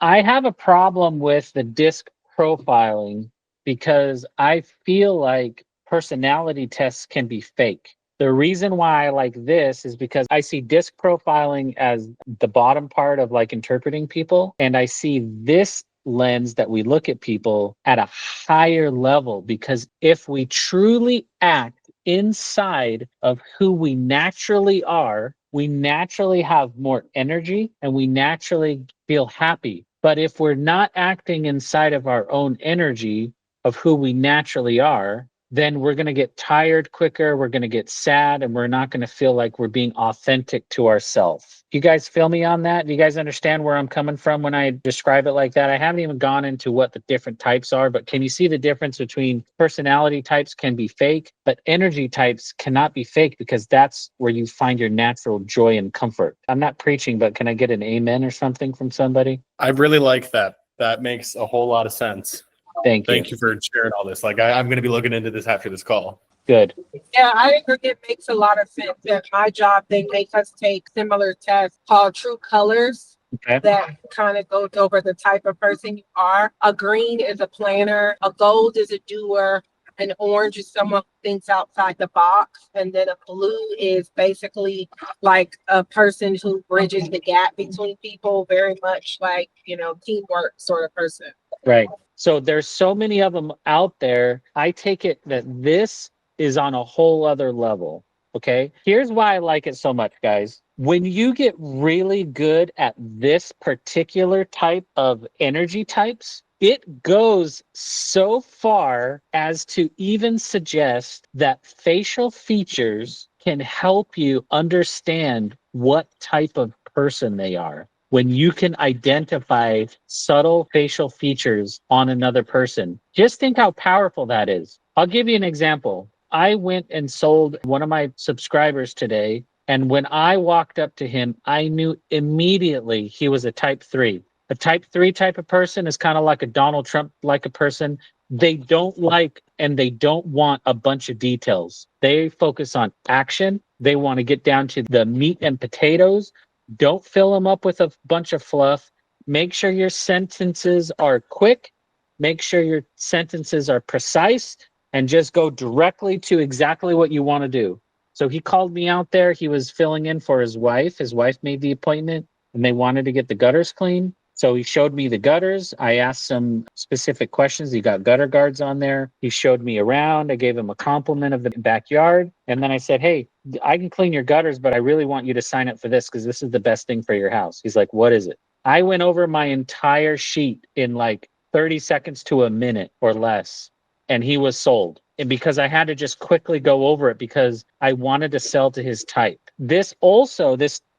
I have a problem with the disc profiling because I feel like personality tests can be fake. The reason why I like this is because I see disc profiling as the bottom part of like interpreting people. And I see this lens that we look at people at a higher level because if we truly act inside of who we naturally are, we naturally have more energy and we naturally feel happy. But if we're not acting inside of our own energy of who we naturally are, then we're going to get tired quicker. We're going to get sad and we're not going to feel like we're being authentic to ourselves. You guys feel me on that? Do you guys understand where I'm coming from when I describe it like that? I haven't even gone into what the different types are, but can you see the difference between personality types can be fake, but energy types cannot be fake because that's where you find your natural joy and comfort. I'm not preaching, but can I get an amen or something from somebody? I really like that. That makes a whole lot of sense. Thank you. Thank you for sharing all this. Like, I'm going to be looking into this after this call. Good. Yeah, I agree. It makes a lot of sense. At my job, they make us take similar tests called True Colors. Okay. That kind of goes over the type of person you are. A green is a planner, a gold is a doer, an orange is someone who thinks outside the box, and then a blue is basically like a person who bridges the gap between people, very much like, teamwork sort of person. Right. So there's so many of them out there. I take it that this is on a whole other level. Okay. Here's why I like it so much, guys. When you get really good at this particular type of energy types, it goes so far as to even suggest that facial features can help you understand what type of person they are. When you can identify subtle facial features on another person, just think how powerful that is. I'll give you an example. I went and sold one of my subscribers today. And when I walked up to him, I knew immediately he was a type 3. A type 3 type of person is kind of like a Donald Trump like a person. They don't like and they don't want a bunch of details. They focus on action. They want to get down to the meat and potatoes. Don't fill them up with a bunch of fluff. Make sure your sentences are quick. Make sure your sentences are precise and just go directly to exactly what you want to do. So he called me out there. He was filling in for his wife. His wife made the appointment and they wanted to get the gutters clean. So he showed me the gutters. I asked some specific questions. He got gutter guards on there. He showed me around. I gave him a compliment of the backyard. And then I said, hey, I can clean your gutters, but I really want you to sign up for this because this is the best thing for your house. He's like, what is it? I went over my entire sheet in like 30 seconds to a minute or less. And he was sold. And because I had to just quickly go over it because I wanted to sell to his type. This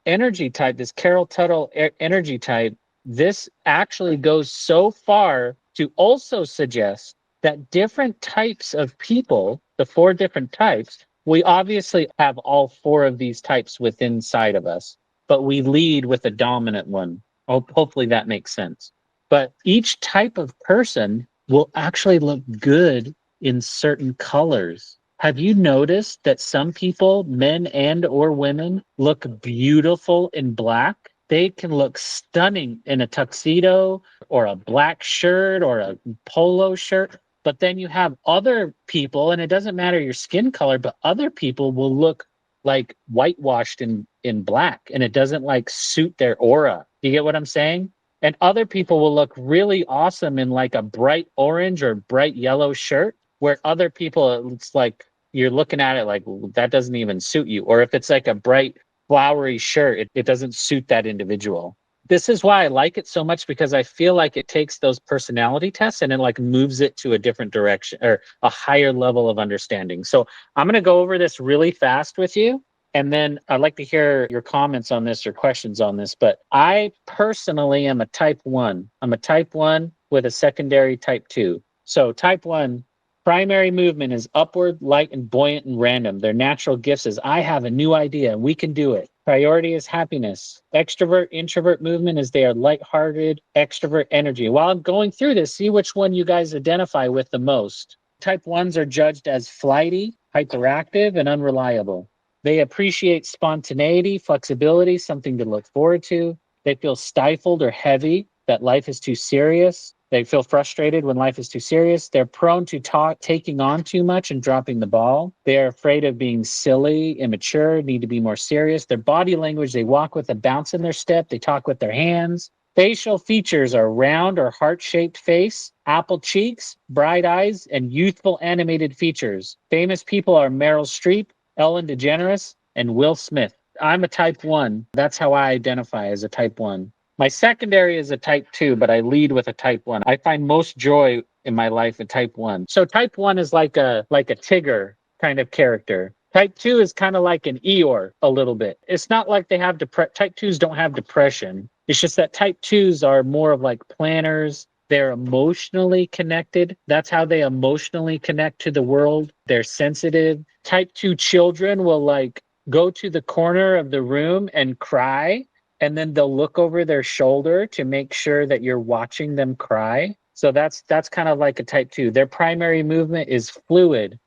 energy type, this Carol Tuttle energy type, this actually goes so far to also suggest that different types of people, the 4 different types, we obviously have all 4 of these types within inside of us, but we lead with a dominant one. Hopefully that makes sense. But each type of person will actually look good in certain colors. Have you noticed that some people, men and or women, look beautiful in black? They can look stunning in a tuxedo or a black shirt or a polo shirt. But then you have other people, and it doesn't matter your skin color, but other people will look like whitewashed in black, and it doesn't like suit their aura. Do you get what I'm saying? And other people will look really awesome in like a bright orange or bright yellow shirt, where other people, it's like you're looking at it like that doesn't even suit you. Or if it's like a bright flowery shirt, it doesn't suit that individual. This is why I like it so much, because I feel like it takes those personality tests and it like moves it to a different direction or a higher level of understanding. So I'm going to go over this really fast with you. And then I'd like to hear your comments on this or questions on this. But I personally am a type 1. I'm a type 1 with a secondary type 2. So type 1, primary movement is upward, light, and buoyant and random. Their natural gifts is I have a new idea and we can do it. Priority is happiness. Extrovert, introvert movement is they are lighthearted, extrovert energy. While I'm going through this, see which one you guys identify with the most. Type 1s are judged as flighty, hyperactive, and unreliable. They appreciate spontaneity, flexibility, something to look forward to. They feel stifled or heavy. that life is too serious. They feel frustrated when life is too serious. They're prone to taking on too much and dropping the ball. They're afraid of being silly, immature, need to be more serious. Their body language, they walk with a bounce in their step. They talk with their hands. Facial features are round or heart-shaped face, apple cheeks, bright eyes, and youthful animated features. Famous people are Meryl Streep, Ellen DeGeneres, and Will Smith. I'm a type 1. That's how I identify as a type 1. My secondary is a type 2, but I lead with a type 1. I find most joy in my life at type 1. So type 1 is like a Tigger kind of character. Type 2 is kind of like an Eeyore a little bit. It's not like they have type 2s don't have depression. It's just that type 2s are more of like planners. They're emotionally connected. That's how they emotionally connect to the world. They're sensitive. Type 2 children will like go to the corner of the room and cry, and then they'll look over their shoulder to make sure that you're watching them cry. So that's kind of like a type 2. Their primary movement is fluid,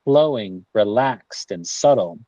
flowing, relaxed, and subtle.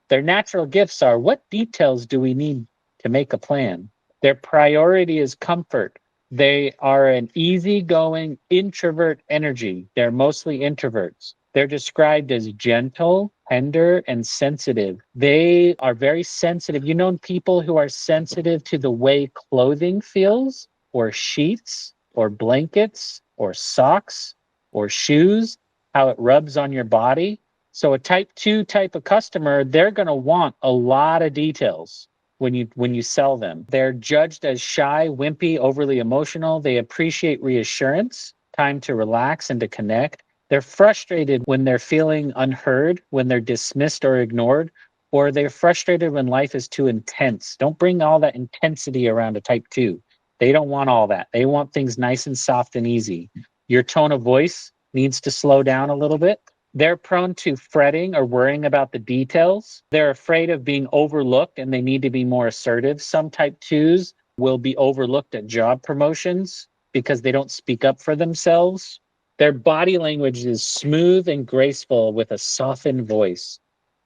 Their natural gifts are, what details do we need to make a plan? Their priority is comfort. They are an easygoing introvert energy. They're mostly introverts. They're described as gentle, tender, and sensitive. They are very sensitive. You know people who are sensitive to the way clothing feels, or sheets, or blankets, or socks, or shoes, how it rubs on your body. So a type 2 type of customer, they're going to want a lot of details when you sell them. They're judged as shy, wimpy, overly emotional. They appreciate reassurance, time to relax and to connect. They're frustrated when they're feeling unheard, when they're dismissed or ignored, or they're frustrated when life is too intense. Don't bring all that intensity around a type 2. They don't want all that. They want things nice and soft and easy. Your tone of voice needs to slow down a little bit. They're prone to fretting or worrying about the details. They're afraid of being overlooked and they need to be more assertive. Some type 2s will be overlooked at job promotions because they don't speak up for themselves. Their body language is smooth and graceful with a softened voice.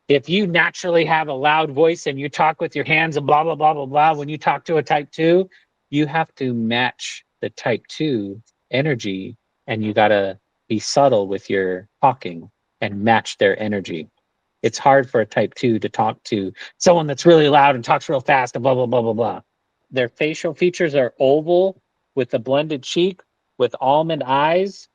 If you naturally have a loud voice and you talk with your hands and blah, blah, blah, blah, blah, when you talk to a type 2, you have to match the type 2 energy, and you got to be subtle with your talking and match their energy. It's hard for a type 2 to talk to someone that's really loud and talks real fast and blah, blah, blah, blah, blah. Their facial features are oval with a blended cheek, with almond eyes,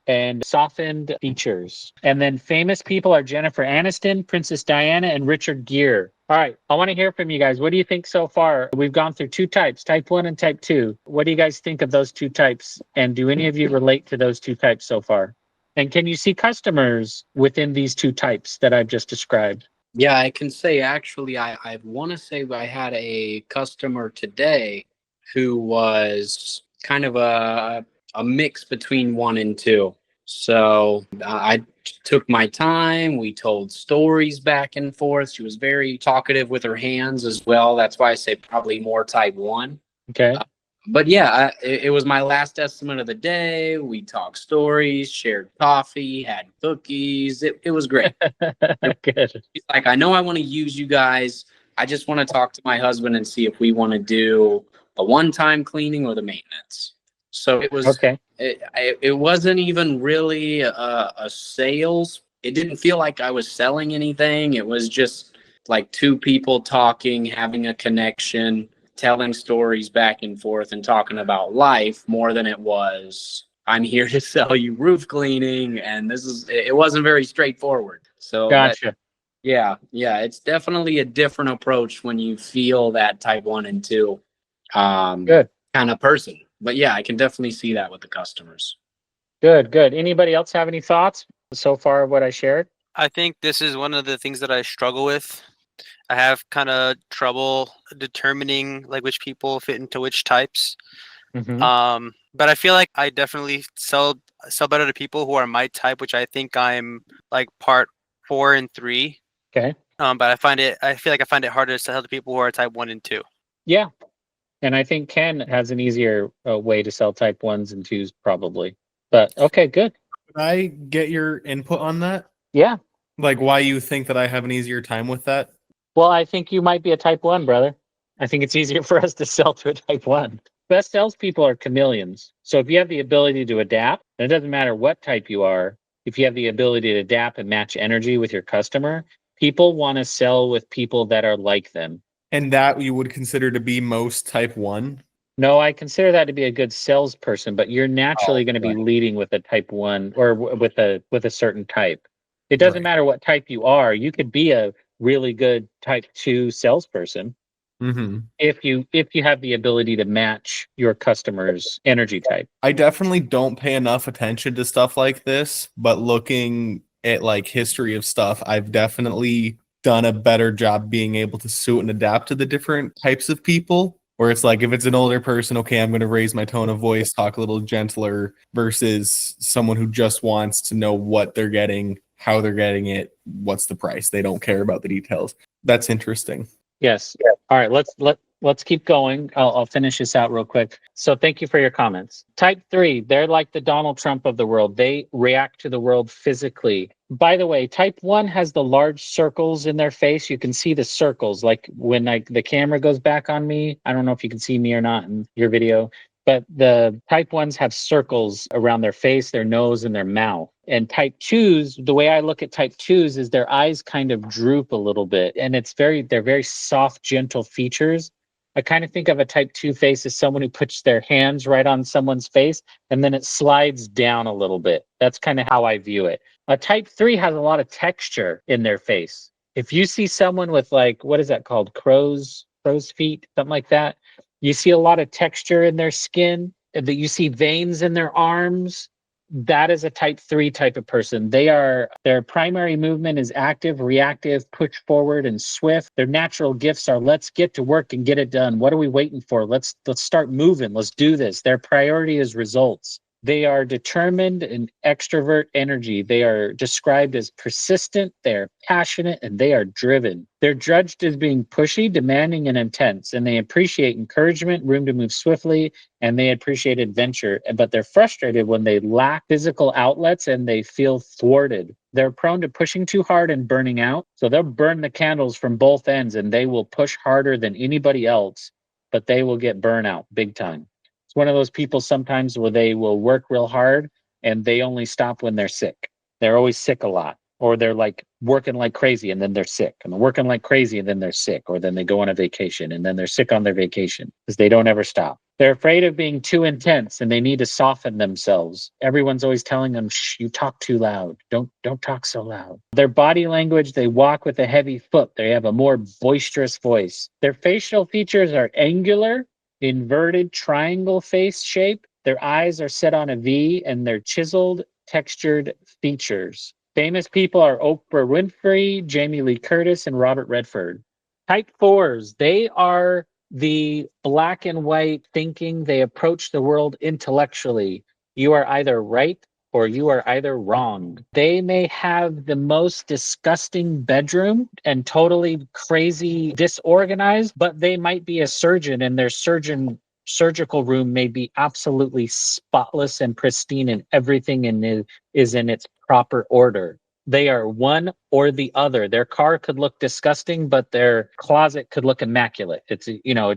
and softened features. And then famous people are Jennifer Aniston, Princess Diana, and Richard Gere. All right, I want to hear from you guys. What do you think so far? We've gone through 2 types, type 1 and type 2. What do you guys think of those 2 types? And do any of you relate to those 2 types so far? And can you see customers within these 2 types that I've just described? Yeah, I can say actually, I want to say I had a customer today who was kind of a mix between 1 and 2. So I took my time. We told stories back and forth. She was very talkative with her hands as well. That's why I say probably more type 1. Okay. But yeah, it was my last estimate of the day. We talked stories, shared coffee, had cookies. It was great. Good. She's like, I know I want to use you guys. I just want to talk to my husband and see if we want to do a one-time cleaning or the maintenance. So it was Okay. It wasn't even really a sales. It didn't feel like I was selling anything. It was just like 2 people talking, having a connection, telling stories back and forth and talking about life more than it was, I'm here to sell you roof cleaning. And it wasn't very straightforward. So Gotcha. yeah, it's definitely a different approach when you feel that type 1 and 2 Good. kind of person. But yeah, I can definitely see that with the customers. Good. Anybody else have any thoughts so far of what I shared? I think this is one of the things that I struggle with. I have kind of trouble determining like which people fit into which types. Mm-hmm. But I feel like I definitely sell better to people who are my type, which I think I'm like part 4 and 3. Okay. But I feel like I find it harder to sell to people who are type 1 and 2. Yeah. And I think Ken has an easier way to sell type 1s and 2s probably. But okay, good. Could I get your input on that? Yeah. Like why you think that I have an easier time with that? Well, I think you might be a type 1, brother. I think it's easier for us to sell to a type 1. Best salespeople are chameleons. So if you have the ability to adapt, and it doesn't matter what type you are, if you have the ability to adapt and match energy with your customer, people want to sell with people that are like them. And that you would consider to be most type 1? No, I consider that to be a good salesperson, but you're naturally Oh, going to be right. leading with a type 1 or with a certain type. It doesn't Right. matter what type you are. You could be a really good type 2 salesperson Mm-hmm. if you have the ability to match your customer's energy type. I definitely don't pay enough attention to stuff like this, but looking at like history of stuff, I've definitely done a better job being able to suit and adapt to the different types of people. Where it's like, if it's an older person, okay, I'm going to raise my tone of voice, talk a little gentler, versus someone who just wants to know what they're getting, how they're getting it, what's the price. They don't care about the details. That's interesting. Yes. All right, let's keep going. I'll finish this out real quick. So thank you for your comments. Type 3, they're like the Donald Trump of the world. They react to the world physically. By the way, type 1 has the large circles in their face. You can see the circles. Like when the camera goes back on me, I don't know if you can see me or not in your video, but the type 1s have circles around their face, their nose, and their mouth. And type 2s, the way I look at type 2s is their eyes kind of droop a little bit. And they're very soft, gentle features. I kind of think of a type 2 face as someone who puts their hands right on someone's face and then it slides down a little bit. That's kind of how I view it. A type 3 has a lot of texture in their face. If you see someone with like, what is that called? Crow's feet, something like that. You see a lot of texture in their skin, that you see veins in their arms. That is a type 3 type of person. Their primary movement is active, reactive, push forward, and swift. Their natural gifts are let's get to work and get it done. What are we waiting for? Let's start moving. Let's do this. Their priority is results. They are determined and extrovert energy. They are described as persistent, they are passionate, and they are driven. They're judged as being pushy, demanding, and intense, and they appreciate encouragement, room to move swiftly, and they appreciate adventure. But they're frustrated when they lack physical outlets and they feel thwarted. They're prone to pushing too hard and burning out. So they'll burn the candles from both ends and they will push harder than anybody else, but they will get burnout big time. It's one of those people sometimes where they will work real hard and they only stop when they're sick. They're always sick a lot. Or they're like working like crazy and then they're sick. And they're working like crazy and then they're sick. Or then they go on a vacation and then they're sick on their vacation because they don't ever stop. They're afraid of being too intense and they need to soften themselves. Everyone's always telling them, shh, you talk too loud. Don't talk so loud. Their body language, they walk with a heavy foot. They have a more boisterous voice. Their facial features are angular, inverted triangle face shape. Their eyes are set on a V and they're chiseled, textured features. Famous people are Oprah Winfrey, Jamie Lee Curtis, and Robert Redford. Type 4s, they are the black and white thinking. They approach the world intellectually. You are either right or you are either wrong. They may have the most disgusting bedroom and totally crazy disorganized, but they might be a surgeon and their surgical room may be absolutely spotless and pristine and everything is in its proper order. They are one or the other. Their car could look disgusting, but their closet could look immaculate. It's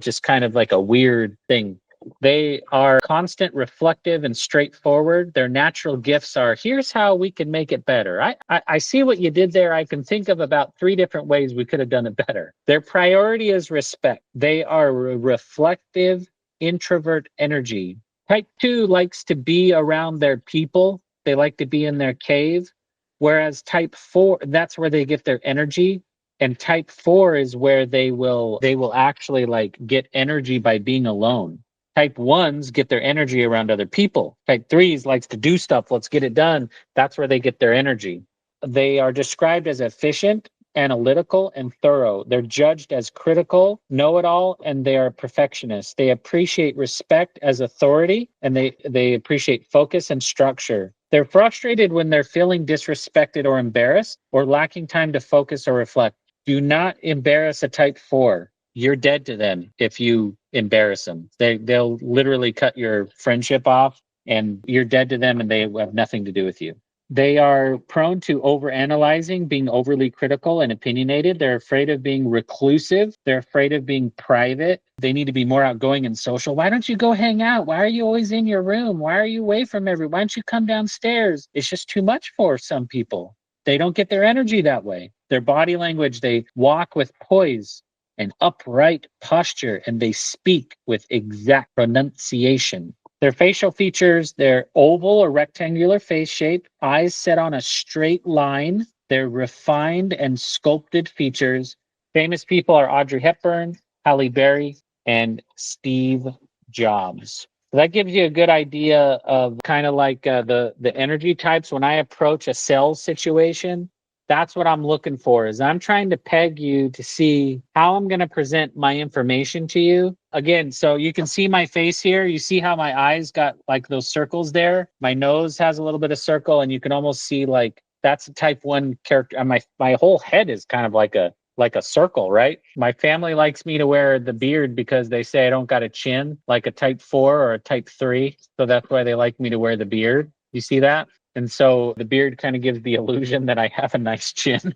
just kind of like a weird thing. They are constant, reflective, and straightforward. Their natural gifts are, here's how we can make it better. I see what you did there. I can think of about 3 different ways we could have done it better. Their priority is respect. They are reflective, introvert energy. Type 2 likes to be around their people. They like to be in their cave. Whereas type 4, that's where they get their energy. And type 4 is where they will actually like get energy by being alone. Type 1s get their energy around other people. Type 3s likes to do stuff. Let's get it done. That's where they get their energy. They are described as efficient, analytical, and thorough. They're judged as critical, know-it-all, and they are perfectionists. They appreciate respect as authority, and they appreciate focus and structure. They're frustrated when they're feeling disrespected or embarrassed or lacking time to focus or reflect. Do not embarrass a type 4. You're dead to them if you embarrass them. They'll literally cut your friendship off and you're dead to them and they have nothing to do with you. They are prone to overanalyzing, being overly critical and opinionated. They're afraid of being reclusive. They're afraid of being private. They need to be more outgoing and social. Why don't you go hang out? Why are you always in your room? Why are you away from everyone? Why don't you come downstairs? It's just too much for some people. They don't get their energy that way. Their body language, they walk with poise and upright posture, and they speak with exact pronunciation. Their facial features, they're oval or rectangular face shape, eyes set on a straight line. They're refined and sculpted features. Famous people are Audrey Hepburn, Halle Berry, and Steve Jobs. So that gives you a good idea of kind of like the energy types. When I approach a sales situation, that's what I'm looking for. Is I'm trying to peg you to see how I'm going to present my information to you. Again, so you can see my face here. You see how my eyes got like those circles there. My nose has a little bit of circle, and you can almost see like that's a type 1 character. And my whole head is kind of like a circle, right? My family likes me to wear the beard because they say I don't got a chin like a type 4 or a type 3. So that's why they like me to wear the beard. You see that? And so the beard kind of gives the illusion that I have a nice chin.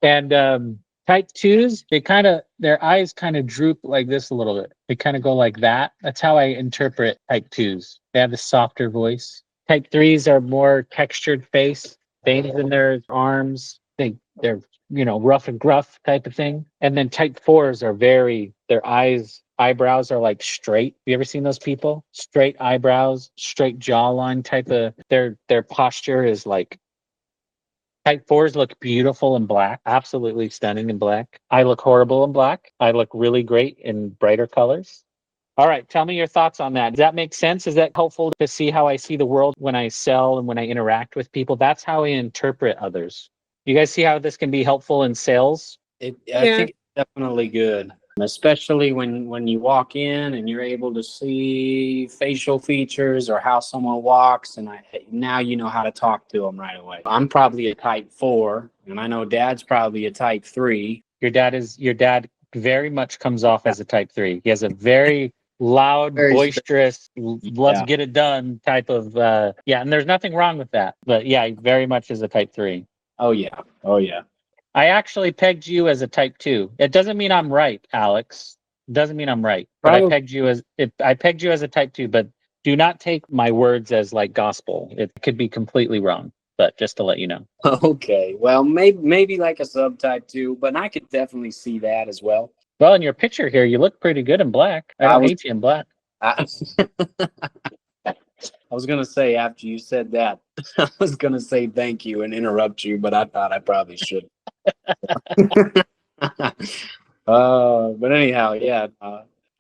And type 2s, their eyes kind of droop like this a little bit. They kind of go like that. That's how I interpret type 2s. They have a softer voice. Type 3s are more textured face, veins in their arms. They're rough and gruff type of thing. And then type 4s are their eyebrows are like straight. Have you ever seen those people? Straight eyebrows, straight jawline type of, their posture is like, type 4s look beautiful in black, absolutely stunning in black. I look horrible in black. I look really great in brighter colors. All right, tell me your thoughts on that. Does that make sense? Is that helpful to see how I see the world when I sell and when I interact with people? That's how I interpret others. You guys see how this can be helpful in sales? I think it's definitely good, especially when you walk in and you're able to see facial features or how someone walks, and now you know how to talk to them right away. I'm probably a type 4, and I know Dad's probably a type 3. Your dad very much comes off as a type 3. He has a very loud, boisterous, let's get it done type of and there's nothing wrong with that. But yeah, he very much is a type 3. Oh yeah. I actually pegged you as a type 2. It doesn't mean I'm right, Alex. It doesn't mean I'm right. But I pegged you as a type 2, but do not take my words as like gospel. It could be completely wrong, but just to let you know. Okay. Well, maybe like a subtype 2, but I could definitely see that as well. Well, in your picture here, you look pretty good in black. I don't hate you in black. I was going to say, after you said that, I was going to say thank you and interrupt you, but I thought I probably should. But anyhow, yeah,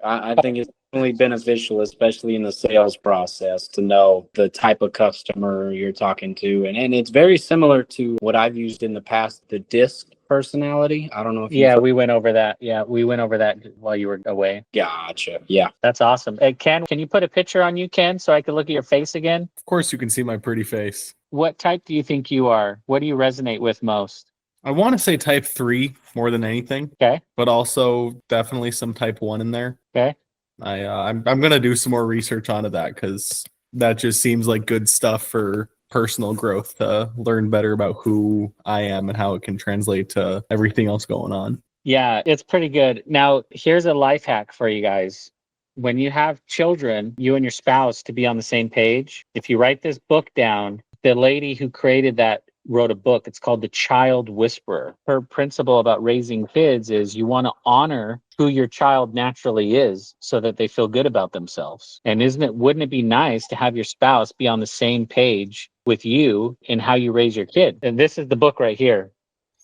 I think it's definitely beneficial, especially in the sales process, to know the type of customer you're talking to. And it's very similar to what I've used in the past, the DISC personality. I don't know if we went over that. Yeah, we went over that while you were away. Gotcha. Yeah. That's awesome. Hey, Ken, can you put a picture on you, Ken, so I can look at your face again? Of course you can see my pretty face. What type do you think you are? What do you resonate with most? I want to say type 3 more than anything. Okay. But also definitely some type 1 in there. Okay. I'm gonna do some more research onto that, because that just seems like good stuff for personal growth, to learn better about who I am and how it can translate to everything else going on. Yeah, it's pretty good. Now, here's a life hack for you guys. When you have children, you and your spouse, to be on the same page, if you write this book down, the lady who created that wrote a book. It's called The Child Whisperer. Her principle about raising kids is you want to honor who your child naturally is so that they feel good about themselves. And wouldn't it be nice to have your spouse be on the same page with you in how you raise your kid? And this is the book right here,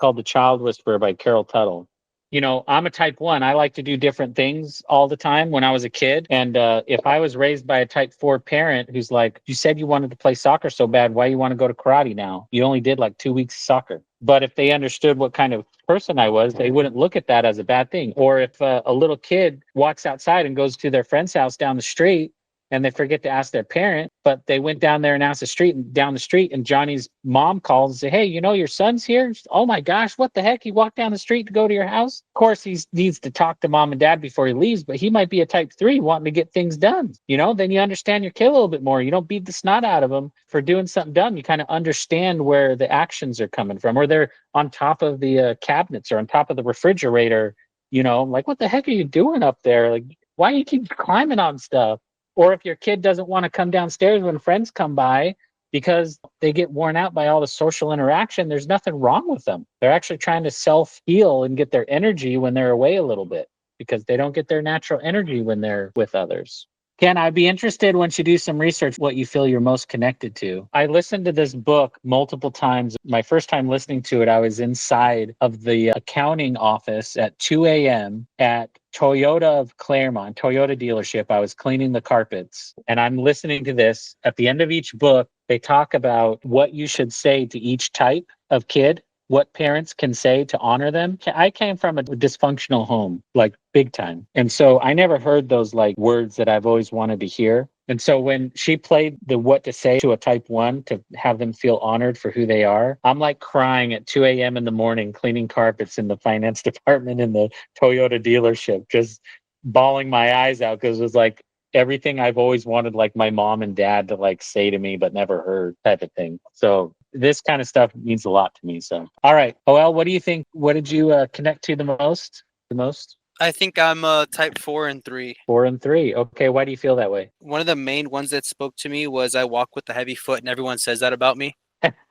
called The Child Whisperer by Carol Tuttle. You know, I'm a type 1. I like to do different things all the time when I was a kid. And if I was raised by a type 4 parent who's like, you said you wanted to play soccer so bad, why you want to go to karate now? You only did like 2 weeks of soccer. But if they understood what kind of person I was, they wouldn't look at that as a bad thing. Or if a little kid walks outside and goes to their friend's house down the street and they forget to ask their parent, but they went down there and asked down the street, and Johnny's mom called and said, "Hey, you know your son's here?" Oh my gosh, what the heck? He walked down the street to go to your house? Of course, he needs to talk to mom and dad before he leaves, but he might be a type 3 wanting to get things done. Then you understand your kid a little bit more. You don't beat the snot out of them for doing something dumb. You kind of understand where the actions are coming from, or they're on top of the cabinets or on top of the refrigerator. Like, what the heck are you doing up there? Like, why do you keep climbing on stuff? Or if your kid doesn't want to come downstairs when friends come by because they get worn out by all the social interaction, there's nothing wrong with them. They're actually trying to self-heal and get their energy when they're away a little bit, because they don't get their natural energy when they're with others. Ken, I'd be interested once you do some research what you feel you're most connected to. I listened to this book multiple times. My first time listening to it, I was inside of the accounting office at 2 a.m. at Toyota of Claremont, Toyota dealership. I was cleaning the carpets, and I'm listening to this. At the end of each book, they talk about what you should say to each type of kid, what parents can say to honor them. I came from a dysfunctional home, like big time. And so I never heard those like words that I've always wanted to hear. And so when she played the what to say to a type 1 to have them feel honored for who they are, I'm like crying at 2 a.m. in the morning, cleaning carpets in the finance department in the Toyota dealership, just bawling my eyes out, because it was like everything I've always wanted, like my mom and dad to like say to me, but never heard, type of thing. So this kind of stuff means a lot to me. So, all right. Well, what do you think? What did you connect to the most? I think I'm type 4 and 3. 4 and 3. Okay. Why do you feel that way? One of the main ones that spoke to me was I walk with a heavy foot, and everyone says that about me.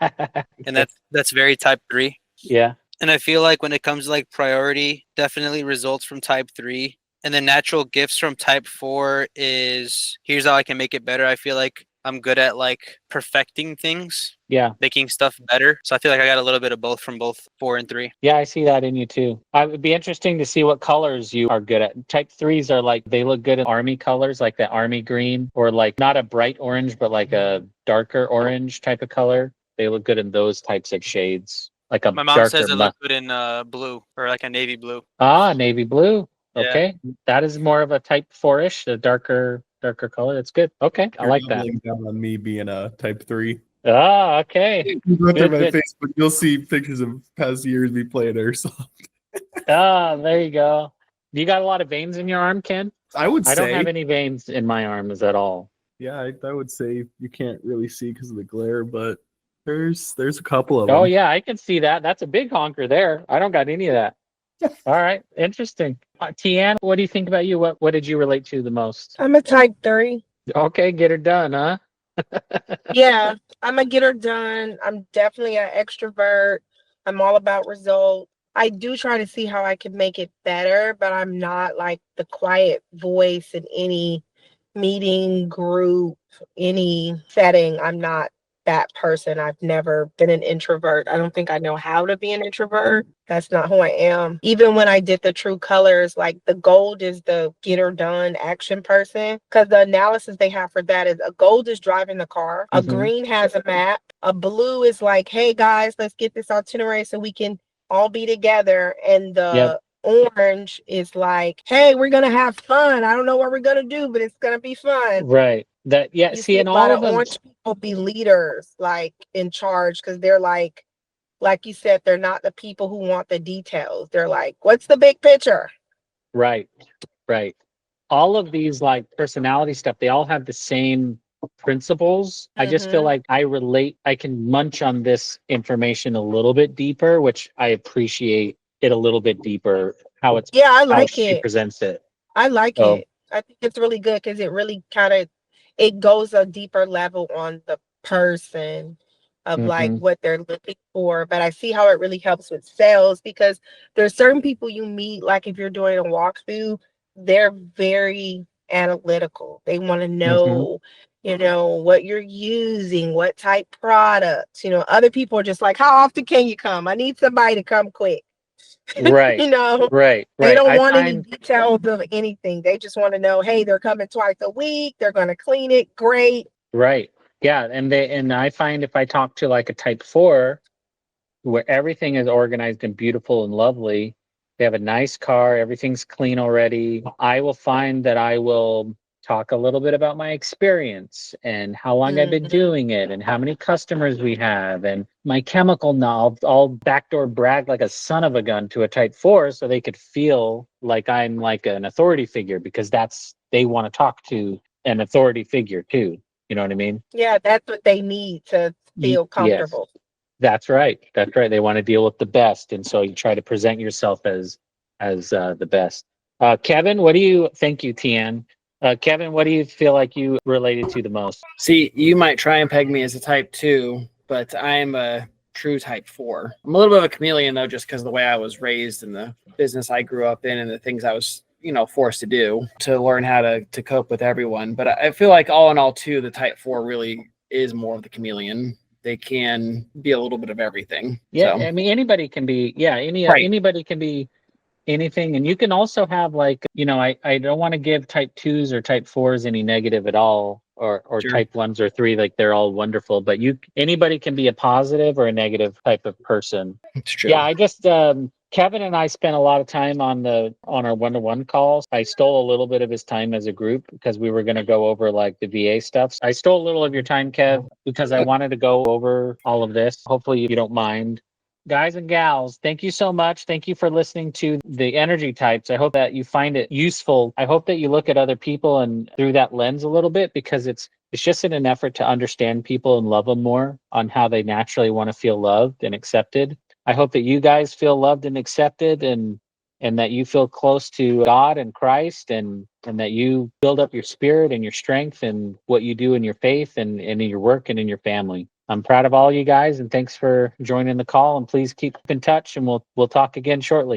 And that's very type 3. Yeah. And I feel like when it comes to like priority, definitely results from type 3. And the natural gifts from type 4 is here's how I can make it better. I feel like I'm good at like perfecting things, Yeah. making stuff better. So I feel like I got a little bit of both from both 4 and 3. Yeah, I see that in you too. It would be interesting to see what colors you are good at. Type 3s are like, they look good in army colors, like the army green, or like not a bright orange, but like a darker orange type of color. They look good in those types of shades. Like a My mom darker says it looks good in blue, or like a navy blue. navy blue. Yeah. Okay. That is more of a type 4-ish, the darker color. That's good. Okay. I You're like that. doubling down on me being a type 3. Okay. You go through Good, my good. Facebook, you'll see pictures of past years me playing airsoft. There you go. You got a lot of veins in your arm, Ken? I would I don't say, have any veins in my arms at all. yeah, I would say you can't really see because of the glare, but there's a couple of them. Oh yeah, I can see that. That's a big honker there. I don't got any of that. All right, interesting. Tian, what do you think about you? What did you relate to the most? I'm a type 3. Okay, get her done, huh? Yeah, I'm a get her done. I'm definitely an extrovert. I'm all about results. I do try to see how I can make it better, but I'm not like the quiet voice in any meeting, group, any setting. I'm not that person. I've never been an introvert. I don't think I know how to be an introvert. That's not who I am. Even when I did the true colors, like the gold is the get her done action person, because the analysis they have for that is a gold is driving the car, a Mhm. green has a map, a blue is like, hey guys, let's get this itinerary so we can all be together, and the orange is like, hey, we're gonna have fun. I don't know what we're gonna do, but it's gonna be fun. Right. That You see, see a and lot all of of them. orange people be leaders, like in charge, because they're like you said, they're not the people who want the details. They're like, what's the big picture? Right. Right. All of these like personality stuff, they all have the same principles. I just feel Mhm. like I can munch on this information a little bit deeper, which I appreciate it a little bit deeper, how Yeah, I how like she it. presents it. I like So it. I think it's really good because it really kind of it goes a deeper level on the person of like mhm. what they're looking for. But I see how it really helps with sales, because there's certain people you meet, like if you're doing a walkthrough, they're very analytical. They want to know, what you're using, what type products. Other people are just like, how often can you come? I need somebody to come quick. Right. you know, Right. they Right. don't I want any find details of anything. They just want to know, hey, they're coming twice a week. They're going to clean it. Great. right. Yeah, and I find if I talk to like a type 4 where everything is organized and beautiful and lovely, they have a nice car, everything's clean already, I will find that I will talk a little bit about my experience and how long I've been Mhm. doing it and how many customers we have and my chemical knowledge. I'll backdoor brag like a son of a gun to a type 4 so they could feel like I'm like an authority figure, because they want to talk to an authority figure too. You know what I mean? Yeah, that's what they need to feel Yes, comfortable. that's right. That's right. They want to deal with the best. And so you try to present yourself as the best. Kevin, what do you thank you, Tian. Kevin, what do you feel like you related to the most? See, you might try and peg me as a type 2, but I am a true type 4. I'm a little bit of a chameleon, though, just because of the way I was raised and the business I grew up in and the things I was, forced to do to learn how to cope with everyone. But I feel like all in all, too, the type 4 really is more of the chameleon. They can be a little bit of everything. Yeah, So, I mean anybody can be, Right. anybody can be anything. And you can also have like, I don't want to give type 2s or type 4s any negative at all, or Sure. type 1s or 3, like they're all wonderful, but anybody can be a positive or a negative type of person. It's true. Yeah, I just Kevin and I spent a lot of time on our one-to-one calls. I stole a little bit of his time as a group because we were going to go over like the VA stuff. I stole a little of your time, Kev, because I wanted to go over all of this. Hopefully you don't mind. Guys and gals, thank you so much. Thank you for listening to the energy types. I hope that you find it useful. I hope that you look at other people and through that lens a little bit, because it's just in an effort to understand people and love them more on how they naturally want to feel loved and accepted. I hope that you guys feel loved and accepted, and that you feel close to God and Christ, and that you build up your spirit and your strength and what you do in your faith and in your work and in your family. I'm proud of all you guys, and thanks for joining the call, and please keep in touch, and we'll talk again shortly.